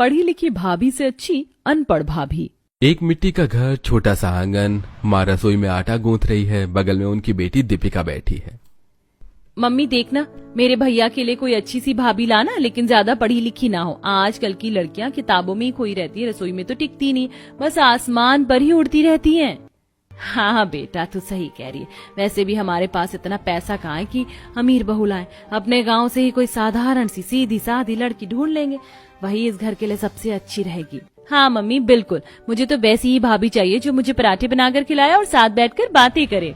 पढ़ी लिखी भाभी से अच्छी अनपढ़ भाभी। एक मिट्टी का घर, छोटा सा आंगन, माँ रसोई में आटा गूंथ रही है, बगल में उनकी बेटी दीपिका बैठी है। मम्मी देखना, मेरे भैया के लिए कोई अच्छी सी भाभी लाना, लेकिन ज्यादा पढ़ी लिखी ना हो। आजकल की लड़कियां किताबों में ही खोई रहती है, रसोई में तो टिकती नहीं, बस आसमान पर ही उड़ती रहती हैं। हाँ बेटा, तू सही कह रही है। वैसे भी हमारे पास इतना पैसा कहाँ है कि अमीर बहू लाएं। अपने गांव से ही कोई साधारण सी सीधी सादी लड़की ढूंढ लेंगे, वही इस घर के लिए सबसे अच्छी रहेगी। हाँ मम्मी बिल्कुल, मुझे तो वैसी ही भाभी चाहिए जो मुझे पराठे बनाकर खिलाए और साथ बैठकर बातें करे।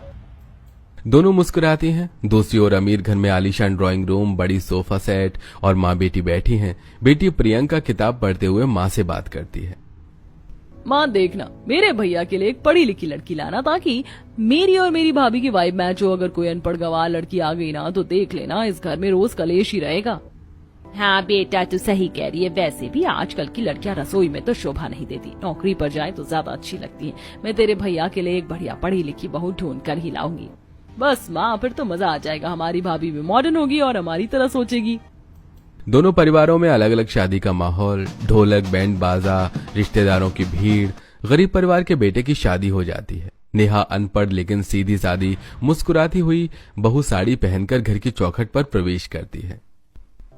दोनों मुस्कुराती हैं। दूसरी ओर अमीर घर में आलीशान ड्राइंग रूम, बड़ी सोफा सेट और माँ बेटी बैठी हैं। बेटी प्रियंका किताब पढ़ते हुए माँ से बात करती है। माँ देखना, मेरे भैया के लिए एक पढ़ी लिखी लड़की लाना, ताकि मेरी और मेरी भाभी की वाइब मैच हो। अगर कोई अनपढ़ गंवार लड़की आ गई ना तो देख लेना, इस घर में रोज कलेश ही रहेगा। हाँ बेटा, तू सही कह रही है। वैसे भी आजकल की लड़कियां रसोई में तो शोभा नहीं देती, नौकरी पर जाए तो ज्यादा अच्छी लगती है। मैं तेरे भैया के लिए एक बढ़िया पढ़ी लिखी बहू ढूंढ कर ही लाऊंगी। बस माँ, फिर तो मजा आ जाएगा। हमारी भाभी भी मॉडर्न होगी और हमारी तरह सोचेगी। दोनों परिवारों में अलग अलग शादी का माहौल, ढोलक, बैंड बाजा, रिश्तेदारों की भीड़। गरीब परिवार के बेटे की शादी हो जाती है। नेहा अनपढ़ लेकिन सीधी सादी मुस्कुराती हुई बहू साड़ी पहनकर घर की चौखट पर प्रवेश करती है।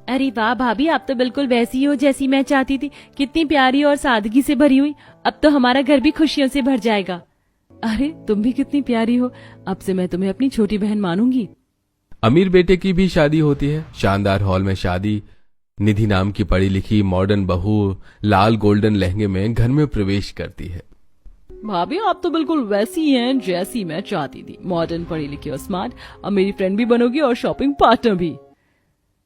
अरे वाह भाभी, आप तो बिल्कुल वैसी हो जैसी मैं चाहती थी। कितनी प्यारी और सादगी से भरी हुई। अब तो हमारा घर भी खुशियों से भर जाएगा। अरे तुम भी कितनी प्यारी हो, अब से मैं तुम्हें अपनी छोटी बहन मानूंगी। अमीर बेटे की भी शादी होती है। शानदार हॉल में शादी। निधि नाम की पढ़ी लिखी मॉडर्न बहू लाल गोल्डन लहंगे में घर में प्रवेश करती है। भाभी आप तो बिल्कुल वैसी हैं जैसी मैं चाहती थी। मॉडर्न, पढ़ी लिखी और स्मार्ट। अब मेरी फ्रेंड भी बनोगी और शॉपिंग पार्टनर भी।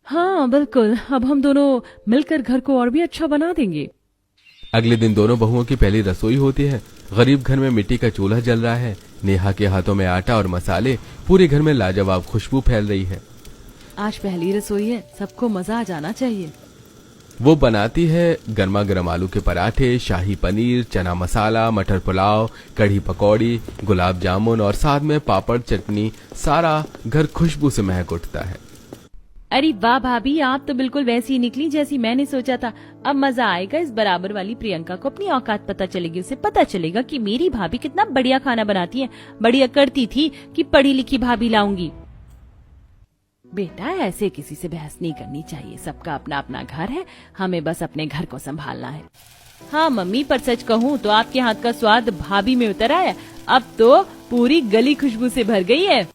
हाँ बिल्कुल, अब हम दोनों मिलकर घर को और भी अच्छा बना देंगे। अगले दिन दोनों बहुओं की पहली रसोई होती है। गरीब घर में मिट्टी का चूल्हा जल रहा है। नेहा के हाथों में आटा और मसाले, पूरे घर में लाजवाब खुशबू फैल रही है। आज पहली रसोई है, सबको मजा आ जाना चाहिए। वो बनाती है गर्मा गर्म आलू के पराठे, शाही पनीर, चना मसाला, मटर पुलाव, कढ़ी पकौड़ी, गुलाब जामुन और साथ में पापड़ चटनी। सारा घर खुशबू से महक उठता है। अरे वाह भाभी, आप तो बिल्कुल वैसी ही निकली जैसी मैंने सोचा था। अब मजा आएगा। इस बराबर वाली प्रियंका को अपनी औकात पता चलेगी। उसे पता चलेगा कि मेरी भाभी कितना बढ़िया खाना बनाती है। बढ़िया करती थी कि पढ़ी लिखी भाभी लाऊंगी। बेटा, ऐसे किसी से बहस नहीं करनी चाहिए। सबका अपना अपना घर है, हमें बस अपने घर को संभालना है। हाँ मम्मी, पर सच कहूँ तो आपके हाथ का स्वाद भाभी में उतर आया। अब तो पूरी गली खुशबू से भर गई है।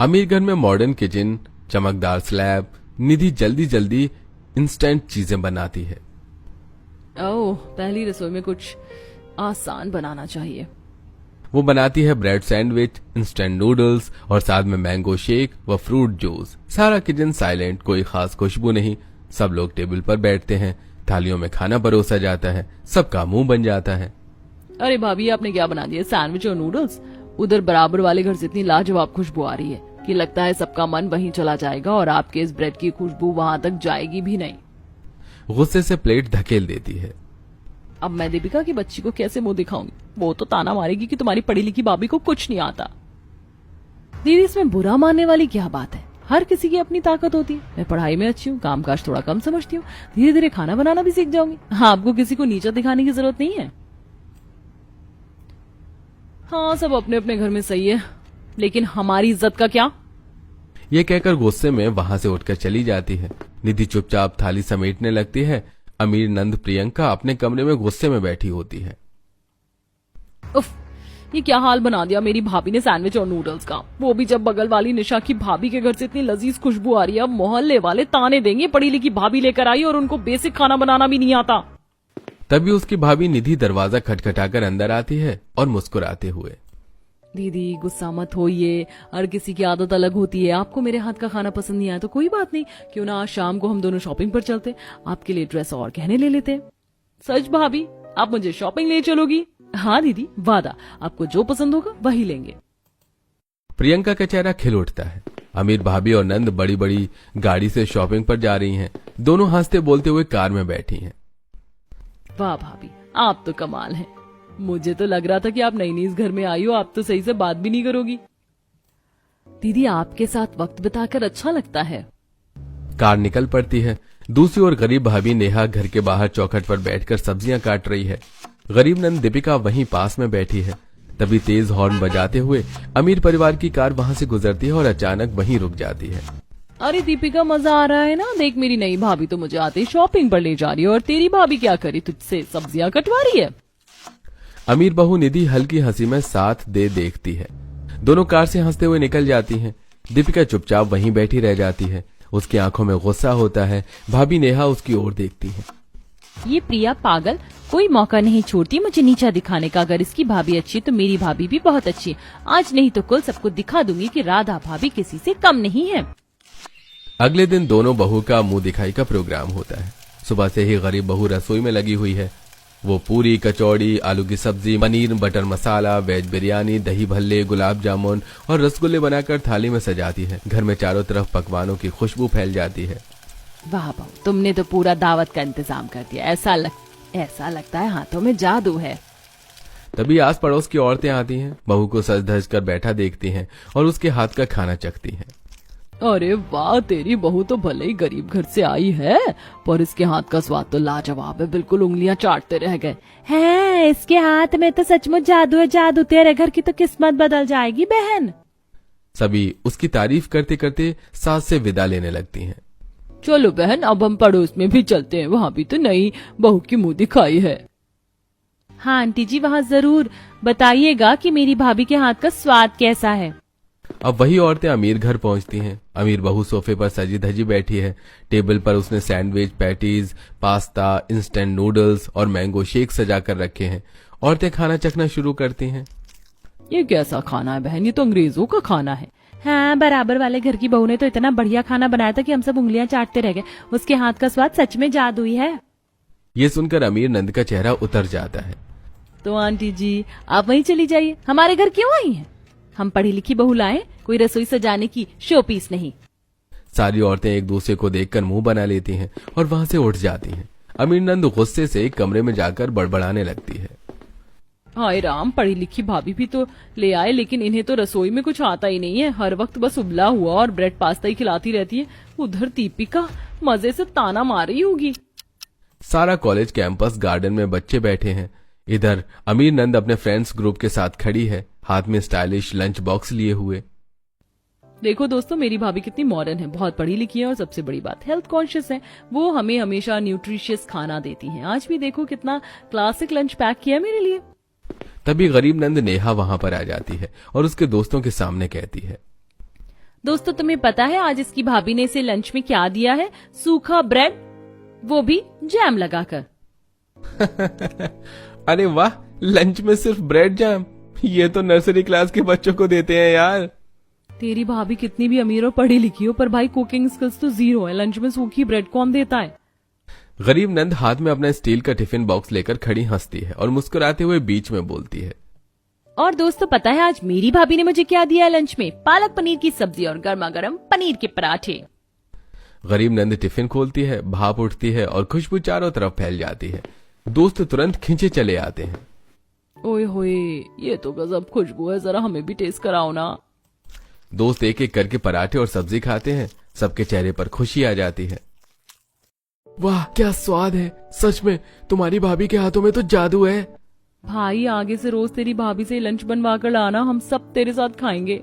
अमीर घर में मॉडर्न किचन, चमकदार स्लैब। निधि जल्दी जल्दी इंस्टेंट चीजें बनाती है। ओह, पहली रसोई में कुछ आसान बनाना चाहिए। वो बनाती है ब्रेड सैंडविच, इंस्टेंट नूडल्स और साथ में मैंगो शेक व फ्रूट जूस। सारा किचन साइलेंट, कोई खास खुशबू नहीं। सब लोग टेबल पर बैठते हैं, थालियों में खाना परोसा जाता है, सबका मुंह बन जाता है। अरे भाभी, आपने क्या बना दिया? सैंडविच और नूडल्स? उधर बराबर वाले घर से इतनी लाजवाब खुशबू आ रही है कि लगता है सबका मन वहीं चला जाएगा और आपके इस ब्रेड की खुशबू वहां तक जाएगी भी नहीं। गुस्से से प्लेट धकेल देती है। अब मैं दीपिका की बच्ची को कैसे मुंह दिखाऊंगी? वो तो ताना मारेगी कि तुम्हारी पढ़ी लिखी भाभी को कुछ नहीं आता। दीदी, इसमें बुरा मानने वाली क्या बात है? हर किसी की अपनी ताकत होती है। मैं पढ़ाई में अच्छी हूँ, कामकाज थोड़ा कम समझती हूँ, धीरे धीरे खाना बनाना भी सीख जाऊंगी। हाँ, आपको किसी को नीचा दिखाने की जरूरत नहीं है। हाँ, सब अपने अपने घर में सही है, लेकिन हमारी इज्जत का क्या? ये कहकर गुस्से में वहां से उठकर चली जाती है। निधि चुपचाप थाली समेटने लगती है। अमीर नंद प्रियंका अपने कमरे में गुस्से में बैठी होती है। उफ, ये क्या हाल बना दिया मेरी भाभी ने सैंडविच और नूडल्स का। वो भी जब बगल वाली निशा की भाभी के घर से इतनी लजीज खुशबू आ रही है। अब मोहल्ले वाले ताने देंगे, पढ़ी लिखी भाभी लेकर आई और उनको बेसिक खाना बनाना भी नहीं आता। तभी उसकी भाभी निधि दरवाजा खटखटाकर अंदर आती है और मुस्कुराते हुए, दीदी गुस्सा मत होइए, हर किसी की आदत अलग होती है। आपको मेरे हाथ का खाना पसंद नहीं आया तो कोई बात नहीं, क्यों ना आज शाम को हम दोनों शॉपिंग पर चलते, आपके लिए ड्रेस और गहने ले लेते। सच भाभी, आप मुझे शॉपिंग ले चलोगी? हाँ दीदी, वादा, आपको जो पसंद होगा वही लेंगे। प्रियंका का चेहरा खिल उठता है। अमीर भाभी और नंद बड़ी बड़ी गाड़ी से शॉपिंग पर जा रही हैं। दोनों हंसते बोलते हुए कार में बैठी हैं। वाह भाभी, आप तो कमाल हैं। मुझे तो लग रहा था कि आप नई नई इस घर में आई हो, आप तो सही से बात भी नहीं करोगी। दीदी, आपके साथ वक्त बिताकर अच्छा लगता है। कार निकल पड़ती है। दूसरी ओर गरीब भाभी नेहा घर के बाहर चौखट पर बैठकर सब्जियां काट रही है। गरीब नंद दीपिका वहीं पास में बैठी है। तभी तेज हॉर्न बजाते हुए अमीर परिवार की कार वहां से गुजरती है और अचानक वहीं रुक जाती है। अरे दीपिका, मजा आ रहा है ना? देख, मेरी नई भाभी तो मुझे आते शॉपिंग पर ले जा रही है और तेरी भाभी क्या करी, तुझसे सब्जियां कटवा रही है। अमीर बहू निधि हल्की हंसी में साथ दे देखती है। दोनों कार से हंसते हुए निकल जाती हैं। दीपिका चुपचाप वहीं बैठी रह जाती है। उसकी आंखों में गुस्सा होता है। भाभी नेहा उसकी ओर देखती है। ये प्रिया पागल कोई मौका नहीं छोड़ती मुझे नीचा दिखाने का। अगर इसकी भाभी अच्छी तो मेरी भाभी भी बहुत अच्छी है। आज नहीं तो कल सबको दिखा दूंगी कि राधा भाभी किसी से कम नहीं है। अगले दिन दोनों बहू का मुंह दिखाई का प्रोग्राम होता है। सुबह से ही गरीब बहू रसोई में लगी हुई है। वो पूरी, कचौड़ी, आलू की सब्जी, पनीर बटर मसाला, वेज बिरयानी, दही भल्ले, गुलाब जामुन और रसगुल्ले बनाकर थाली में सजाती है। घर में चारों तरफ पकवानों की खुशबू फैल जाती है। वाह बहू, तुमने तो पूरा दावत का इंतजाम कर दिया। ऐसा लगता है हाथों में जादू है। तभी आस पड़ोस की औरतें आती हैं। बहू को सज धज कर बैठा देखती हैं और उसके हाथ का खाना चखती हैं। अरे वाह, तेरी बहू तो भले ही गरीब घर से आई है, पर इसके हाथ का स्वाद तो लाजवाब है। बिल्कुल उंगलियां चाटते रह गए हैं। इसके हाथ में तो सचमुच जादू है। जादू, तेरे घर की तो किस्मत बदल जाएगी बहन। सभी उसकी तारीफ करते करते सास से विदा लेने लगती हैं। चलो बहन, अब हम पड़ोस में भी चलते हैं। वहाँ भी तो नई बहू की मुंह दिखाई है। हाँ आंटी जी, वहाँ जरूर बताइएगा कि मेरी भाभी के हाथ का स्वाद कैसा है। अब वही औरतें अमीर घर पहुंचती हैं। अमीर बहू सोफे पर सजी धजी बैठी है। टेबल पर उसने sandwich, patties, pasta, instant noodles और मैंगो शेक सजा कर रखे हैं। औरतें खाना चखना शुरू करती हैं। ये कैसा खाना है बहन? ये तो अंग्रेजों का खाना है। हाँ, बराबर वाले घर की बहू ने तो इतना बढ़िया खाना बनाया था कि हम सब उंगलियां चाटते रह गए। उसके हाथ का स्वाद सच में जादुई है। ये सुनकर अमीर नंद का चेहरा उतर जाता है। तो आंटी जी, आप वहीं चली जाइए। हमारे घर क्यों आई हैं? हम पढ़ी लिखी बहू लाए, कोई रसोई सजाने की शो पीस नहीं। सारी औरतें एक दूसरे को देखकर मुंह बना लेती हैं और वहां से उठ जाती हैं। अमीर नंद गुस्से से एक कमरे में जाकर बड़बड़ाने लगती है। हाय राम, पढ़ी लिखी भाभी भी तो ले आए, लेकिन इन्हें तो रसोई में कुछ आता ही नहीं है। हर वक्त बस उबला हुआ और ब्रेड पास्ता ही खिलाती रहती है। उधर दीपिका मजे से ताना मार रही होगी। सारा कॉलेज कैंपस गार्डन में बच्चे बैठे हैं। इधर अमीर नंद अपने फ्रेंड्स ग्रुप के साथ खड़ी है, हाथ में स्टाइलिश लंच बॉक्स लिए हुए। देखो दोस्तों, मेरी भाभी कितनी मॉडर्न है, बहुत पढ़ी लिखी है और सबसे बड़ी बात हेल्थ कॉन्शियस है। वो हमें हमेशा न्यूट्रिशियस खाना देती हैं। आज भी देखो कितना क्लासिक लंच पैक किया मेरे लिए। तभी गरीब नंद नेहा वहां पर आ जाती है और उसके दोस्तों के सामने कहती है, दोस्तों तुम्हें पता है आज इसकी भाभी ने इसे लंच में क्या दिया है? सूखा ब्रेड, वो भी जैम लगाकर। अरे वाह, लंच में सिर्फ ब्रेड जैम? ये तो नर्सरी क्लास के बच्चों को देते हैं यार। तेरी भाभी कितनी भी अमीर और पढ़ी लिखी हो, पर भाई कुकिंग स्किल्स तो जीरो है। लंच में सूखी ब्रेड कौन देता है? गरीब नंद हाथ में अपना स्टील का टिफिन बॉक्स लेकर खड़ी हंसती है और मुस्कुराते हुए बीच में बोलती है, और दोस्तों पता है आज मेरी भाभी ने मुझे क्या दिया लंच में? पालक पनीर की सब्जी और गर्मा गर्म पनीर के पराठे। गरीब नंद टिफिन खोलती है, भाप उठती है और खुशबू चारों तरफ फैल जाती है। दोस्त तुरंत खींचे चले आते हैं। ओए होए, ये तो गजब खुशबू है, जरा हमें भी टेस्ट कराओ ना। दोस्त एक एक करके पराठे और सब्जी खाते हैं। सबके चेहरे पर खुशी आ जाती है। वाह क्या स्वाद है, सच में तुम्हारी भाभी के हाथों में तो जादू है। भाई आगे से रोज तेरी भाभी से लंच बनवा कर लाना, हम सब तेरे साथ खाएंगे।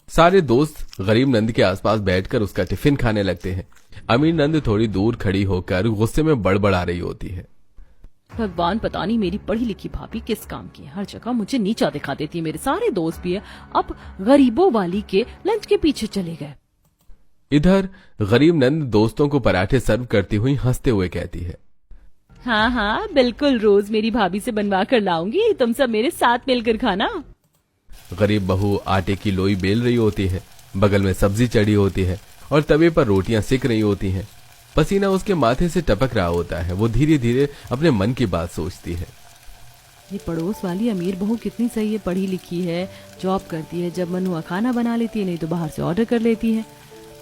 सारे दोस्त गरीब नंद के आसपास बैठकर उसका टिफिन खाने लगते हैं। अमीर नंद थोड़ी दूर खड़ी होकर गुस्से में बड़बड़ा रही होती है। भगवान, पता नहीं मेरी पढ़ी लिखी भाभी किस काम की है। हर जगह मुझे नीचा दिखा देती है। मेरे सारे दोस्त भी है अब गरीबों वाली के लंच के पीछे चले गए। इधर गरीब नंद दोस्तों को पराठे सर्व करती हुई हंसते हुए कहती है, हाँ हाँ बिल्कुल, रोज मेरी भाभी से बनवा कर लाऊंगी, तुम सब मेरे साथ मिलकर खाना। गरीब बहू आटे की लोई बेल रही होती है, बगल में सब्जी चढ़ी होती है और तवे पर रोटियां सिक रही होती हैं। पसीना उसके माथे से टपक रहा होता है। वो धीरे धीरे अपने मन की बात सोचती है। ये पड़ोस वाली अमीर बहू कितनी सही है, पढ़ी लिखी है, जॉब करती है, जब मन हुआ खाना बना लेती है, नहीं तो बाहर से ऑर्डर कर लेती है।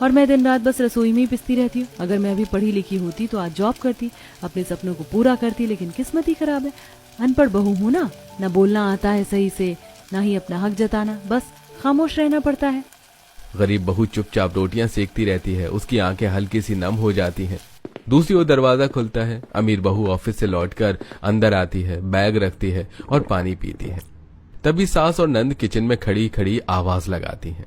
और मैं दिन रात बस रसोई में ही पिसती रहती हूँ। अगर मैं अभी पढ़ी लिखी होती तो आज जॉब करती, अपने सपनों को पूरा करती, लेकिन किस्मत ही खराब है। अनपढ़ बहू हूँ ना बोलना आता है सही से, ना ही अपना हक जताना, बस खामोश रहना पड़ता है। गरीब बहू चुपचाप रोटियां सेकती रहती है। उसकी आंखें हल्की सी नम हो जाती हैं। दूसरी ओर दरवाजा खुलता है। अमीर बहू ऑफिस से लौटकर अंदर आती है, बैग रखती है और पानी पीती है। तभी सास और नंद किचन में खड़ी खड़ी आवाज लगाती हैं।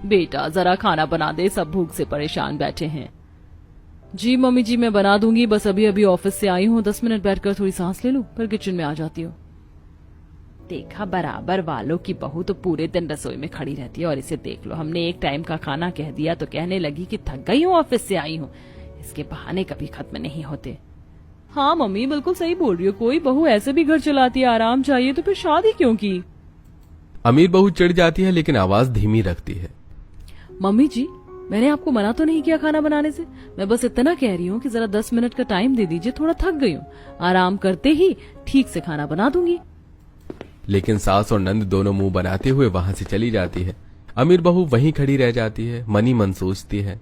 बेटा जरा खाना बना दे, सब भूख से परेशान बैठे हैं। जी मम्मी जी मैं बना दूंगी, बस अभी अभी ऑफिस से आई हूँ, 10 मिनट बैठकर थोड़ी सांस ले लूं, फिर किचन में आ जाती हूँ। देखा, बराबर वालों की बहू तो पूरे दिन रसोई में खड़ी रहती है, और इसे देख लो, हमने एक टाइम का खाना कह दिया तो कहने लगी कि थक गई हूँ, ऑफिस से आई हूँ। इसके बहाने कभी खत्म नहीं होते। हाँ मम्मी बिल्कुल सही बोल रही हो, कोई बहू ऐसे भी घर चलाती है, आराम चाहिए तो फिर शादी क्यों की। अमीर बहू चिढ़ जाती है लेकिन आवाज धीमी रखती है। मम्मी जी मैंने आपको मना तो नहीं किया खाना बनाने से, मैं बस इतना कह रही हूँ कि जरा 10 मिनट का टाइम दे दीजिए, थोड़ा थक गई हूँ, आराम करते ही ठीक से खाना बना दूंगी। लेकिन सास और नंद दोनों मुंह बनाते हुए वहां से चली जाती है। अमीर बहू वहीं खड़ी रह जाती है, मनी मन सोचती है,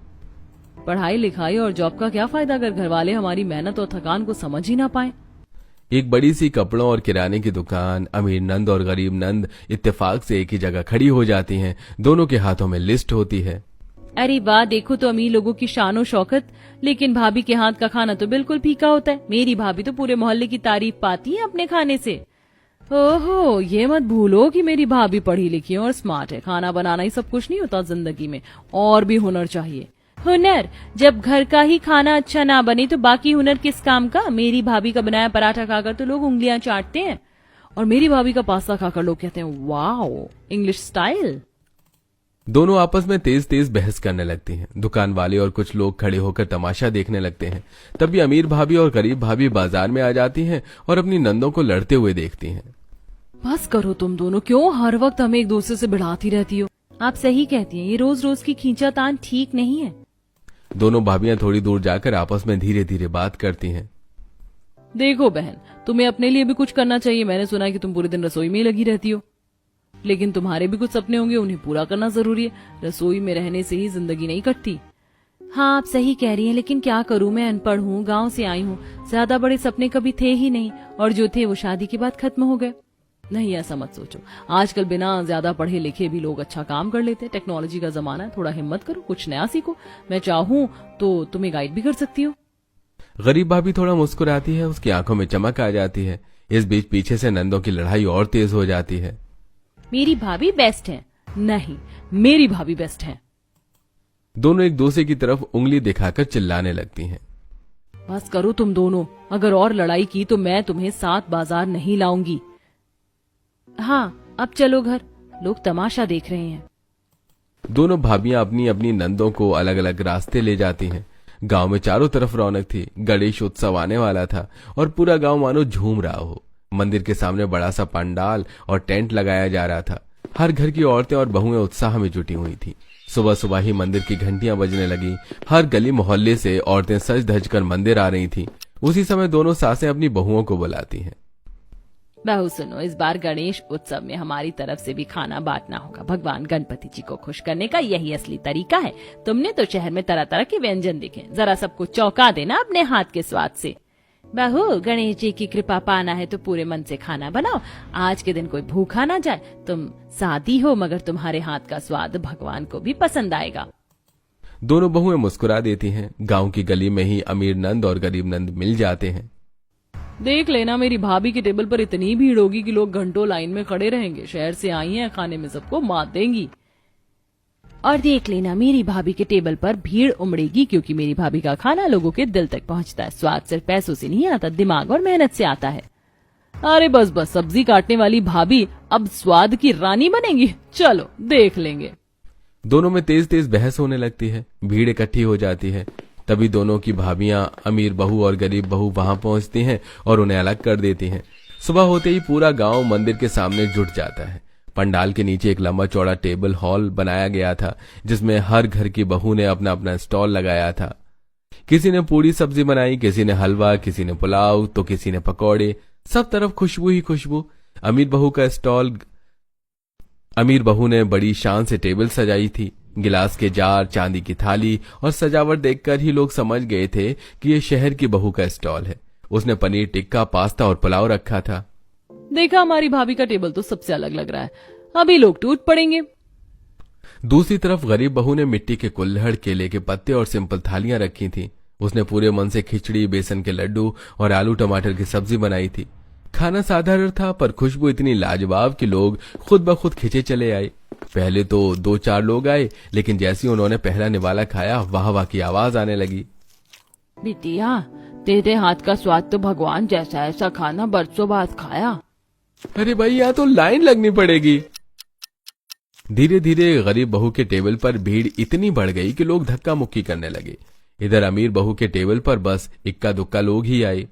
पढ़ाई लिखाई और जॉब का क्या फायदा अगर घर वाले हमारी मेहनत और थकान को समझ ही ना पाए। एक बड़ी सी कपड़ों और किराने की दुकान। अमीर नंद और गरीब नंद इत्तेफाक से एक ही जगह खड़ी हो जाती हैं। दोनों के हाथों में लिस्ट होती है। अरे वाह, देखो तो अमीर लोगों की शान और शौकत, लेकिन भाभी के हाथ का खाना तो बिल्कुल फीका होता है। मेरी भाभी तो पूरे मोहल्ले की तारीफ पाती है अपने खाने से। ओहो, ये मत भूलो कि मेरी भाभी पढ़ी लिखी है और स्मार्ट है। खाना बनाना ही सब कुछ नहीं होता जिंदगी में, और भी हुनर चाहिए। हुनर? जब घर का ही खाना अच्छा ना बने तो बाकी हुनर किस काम का। मेरी भाभी का बनाया पराठा खाकर तो लोग उंगलियां चाटते हैं, और मेरी भाभी का पास्ता खाकर लोग कहते हैं वाओ, इंग्लिश स्टाइल। दोनों आपस में तेज तेज बहस करने लगती हैं। दुकान वाले और कुछ लोग खड़े होकर तमाशा देखने लगते हैं। तभी अमीर भाभी और गरीब भाभी बाजार में आ जाती हैं और अपनी नंदों को लड़ते हुए देखती हैं। बस करो तुम दोनों, क्यों हर वक्त हमें एक दूसरे से भिड़ाती रहती हो। आप सही कहती हैं, ये रोज रोज की खींचातान ठीक नहीं है। दोनों भाभियां थोड़ी दूर जाकर आपस में धीरे धीरे बात करती हैं। देखो बहन, तुम्हें अपने लिए भी कुछ करना चाहिए। मैंने सुना है कि तुम पूरे दिन रसोई में ही लगी रहती हो, लेकिन तुम्हारे भी कुछ सपने होंगे, उन्हें पूरा करना जरूरी है। रसोई में रहने से ही जिंदगी नहीं कटती। हाँ आप सही कह रही हैं, लेकिन क्या करूं, मैं अनपढ़ हूँ, गांव से आई हूँ, ज्यादा बड़े सपने कभी थे ही नहीं, और जो थे वो शादी के बाद खत्म हो गए। नहीं ऐसा मत सोचो, आजकल बिना ज्यादा पढ़े लिखे भी लोग अच्छा काम कर लेते हैं। टेक्नोलॉजी का जमाना है, थोड़ा हिम्मत करो, कुछ नया सीखो। मैं चाहूँ तो तुम्हें गाइड भी कर सकती हूँ। गरीब भाभी थोड़ा मुस्कुराती है, उसकी आंखों में चमक आ जाती है। इस बीच पीछे से नंदों की लड़ाई और तेज हो जाती है। मेरी भाभी बेस्ट है। नहीं, मेरी भाभी बेस्ट है। दोनों एक दूसरे की तरफ उंगली दिखाकर चिल्लाने लगती हैं। बस करो तुम दोनों, अगर और लड़ाई की तो मैं तुम्हें साथ बाजार नहीं लाऊंगी। हाँ अब चलो घर, लोग तमाशा देख रहे हैं। दोनों भाभियां अपनी अपनी नंदों को अलग अलग रास्ते ले जाती हैं। गांव में चारों तरफ रौनक थी। गणेश उत्सव आने वाला था और पूरा गांव मानो झूम रहा हो। मंदिर के सामने बड़ा सा पंडाल और टेंट लगाया जा रहा था। हर घर की औरतें और बहुएं उत्साह में जुटी हुई थी। सुबह सुबह ही मंदिर की घंटियां बजने लगी। हर गली मोहल्ले से औरतें सज धज कर मंदिर आ रही थीं। उसी समय दोनों सासें अपनी बहुओं को बुलाती हैं। बहू सुनो, इस बार गणेश उत्सव में हमारी तरफ से भी खाना बांटना होगा। भगवान गणपति जी को खुश करने का यही असली तरीका है। तुमने तो शहर में तरह तरह के व्यंजन देखे, जरा सबको चौंका देना अपने हाथ के स्वाद से। बहू, गणेश जी की कृपा पाना है तो पूरे मन से खाना बनाओ। आज के दिन कोई भूखा ना जाए। तुम सादी हो मगर तुम्हारे हाथ का स्वाद भगवान को भी पसंद आएगा। दोनों बहुएं मुस्कुरा देती हैं। गांव की गली में ही अमीर नंद और गरीब नंद मिल जाते हैं। देख लेना, मेरी भाभी के टेबल पर इतनी भीड़ होगी कि लोग घंटों लाइन में खड़े रहेंगे। शहर से आई हैं, खाने में सबको मात देंगी। और देख लेना, मेरी भाभी के टेबल पर भीड़ उमड़ेगी, क्योंकि मेरी भाभी का खाना लोगों के दिल तक पहुंचता है। स्वाद सिर्फ पैसों से नहीं आता, दिमाग और मेहनत से आता है। अरे बस बस, सब्जी काटने वाली भाभी अब स्वाद की रानी बनेंगी। चलो देख लेंगे। दोनों में तेज तेज बहस होने लगती है। भीड़ इकट्ठी हो जाती है। तभी दोनों की भाभियां अमीर बहू और गरीब बहू वहां पहुंचती हैं और उन्हें अलग कर देती हैं। सुबह होते ही पूरा गांव मंदिर के सामने जुट जाता है। पंडाल के नीचे एक लंबा चौड़ा टेबल हॉल बनाया गया था, जिसमें हर घर की बहू ने अपना अपना स्टॉल लगाया था। किसी ने पूरी सब्जी बनाई, किसी ने हलवा, किसी ने पुलाव, तो किसी ने पकौड़े। सब तरफ खुशबू ही खुशबू। अमीर बहू ने बड़ी शान से टेबल सजाई थी। गिलास के जार, चांदी की थाली और सजावट देखकर ही लोग समझ गए थे कि ये शहर की बहू का स्टॉल है। उसने पनीर टिक्का, पास्ता और पुलाव रखा था। देखा, हमारी भाभी का टेबल तो सबसे अलग लग रहा है। अभी लोग टूट पड़ेंगे। दूसरी तरफ गरीब बहू ने मिट्टी के कुल्हड़, केले के पत्ते और सिंपल थालियां रखी थी। उसने पूरे मन से खिचड़ी, बेसन के लड्डू और आलू टमाटर की सब्जी बनाई थी। खाना साधारण था पर खुशबू इतनी लाजवाब कि लोग खुद ब खुद खिंचे चले आए। पहले तो 2-4 लोग आए, लेकिन जैसे ही उन्होंने पहला निवाला खाया, वाह वाह की आवाज आने लगी। बिटिया, तेरे हाथ का स्वाद तो भगवान जैसा है, ऐसा खाना बरसों बाद खाया। अरे भाई, यहाँ तो लाइन लगनी पड़ेगी। धीरे धीरे गरीब बहू के टेबल पर भीड़ इतनी बढ़ गई कि लोग धक्का मुक्की करने लगे। इधर अमीर बहू के टेबल पर बस इक्का दुक्का लोग ही आए।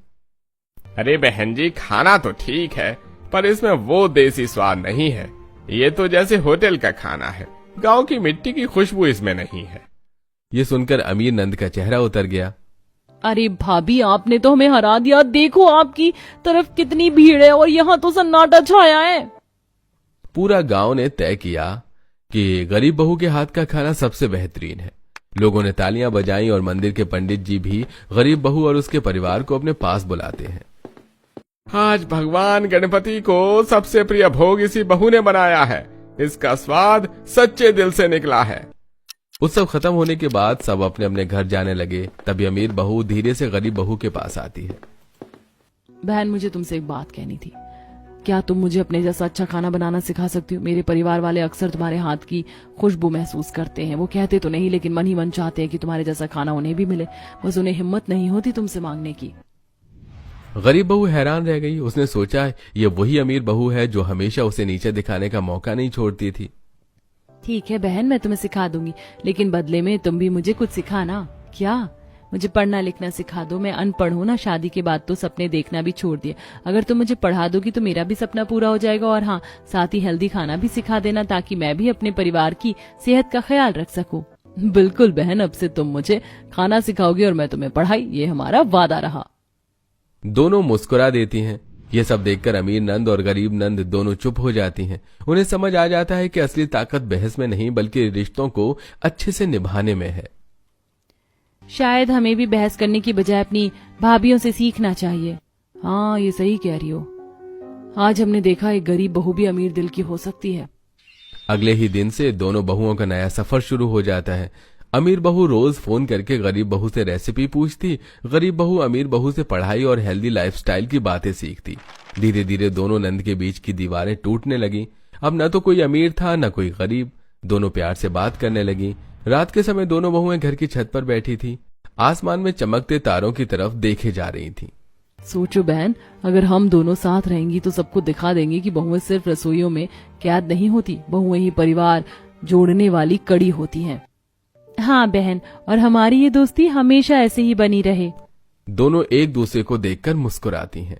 अरे बहन जी, खाना तो ठीक है पर इसमें वो देसी स्वाद नहीं है। ये तो जैसे होटल का खाना है, गांव की मिट्टी की खुशबू इसमें नहीं है। ये सुनकर अमीर नंद का चेहरा उतर गया। अरे भाभी, आपने तो हमें हरा दिया। देखो आपकी तरफ कितनी भीड़ है और यहाँ तो सन्नाटा छाया है। पूरा गांव ने तय किया कि गरीब बहू के हाथ का खाना सबसे बेहतरीन है। लोगों ने तालियां बजाई और मंदिर के पंडित जी भी गरीब बहू और उसके परिवार को अपने पास बुलाते हैं। आज भगवान गणपति को सबसे प्रिय भोग इसी बहू ने बनाया है। इसका स्वाद सच्चे दिल से निकला है। उत्सव खत्म होने के बाद सब अपने अपने घर जाने लगे। तभी अमीर बहू धीरे से गरीब बहू के पास आती है। बहन, मुझे तुमसे एक बात कहनी थी। क्या तुम मुझे अपने जैसा अच्छा खाना बनाना सिखा सकती हो? मेरे परिवार वाले अक्सर तुम्हारे हाथ की खुशबू महसूस करते हैं। वो कहते तो नहीं, लेकिन मन ही मन चाहते हैं कि तुम्हारे जैसा खाना उन्हें भी मिले। बस उन्हें हिम्मत नहीं होती तुमसे मांगने की। गरीब बहू हैरान रह गई। उसने सोचा ये वही अमीर बहू है जो हमेशा उसे नीचे दिखाने का मौका नहीं छोड़ती थी। ठीक है बहन, मैं तुम्हें सिखा दूंगी, लेकिन बदले में तुम भी मुझे कुछ सिखाना। क्या? मुझे पढ़ना लिखना सिखा दो। मैं अनपढ़ हूँ ना। शादी के बाद तो सपने देखना भी छोड़ दिए। अगर तुम मुझे पढ़ा दोगी तो मेरा भी सपना पूरा हो जाएगा। और हाँ, साथ ही हेल्दी खाना भी सिखा देना, ताकि मैं भी अपने परिवार की सेहत का ख्याल रख सकूं। बिल्कुल बहन, अब से तुम मुझे खाना सिखाओगी और मैं तुम्हें पढ़ाई। ये हमारा वादा रहा। दोनों मुस्कुरा देती हैं। ये सब देखकर अमीर नंद और गरीब नंद दोनों चुप हो जाती हैं। उन्हें समझ आ जाता है कि असली ताकत बहस में नहीं, बल्कि रिश्तों को अच्छे से निभाने में है। शायद हमें भी बहस करने की बजाय अपनी भाभियों से सीखना चाहिए। हाँ, ये सही कह रही हो। आज हमने देखा एक गरीब बहू भी अमीर दिल की हो सकती है। अगले ही दिन से दोनों बहुओं का नया सफर शुरू हो जाता है। अमीर बहू रोज फोन करके गरीब बहू से रेसिपी पूछती। गरीब बहू अमीर बहू से पढ़ाई और हेल्दी लाइफस्टाइल की बातें सीखती। धीरे धीरे दोनों नंद के बीच की दीवारें टूटने लगी। अब न तो कोई अमीर था न कोई गरीब। दोनों प्यार से बात करने लगी। रात के समय दोनों बहुएं घर की छत पर बैठी थी। आसमान में चमकते तारों की तरफ देखे जा रही थी। सोचो बहन, अगर हम दोनों साथ रहेंगी तो सबको दिखा देंगे कि बहुएं सिर्फ रसोइयों में कैद नहीं होती। बहुएं ही परिवार जोड़ने वाली कड़ी होती हैं। हाँ बहन, और हमारी ये दोस्ती हमेशा ऐसे ही बनी रहे। दोनों एक दूसरे को देखकर मुस्कुराती हैं।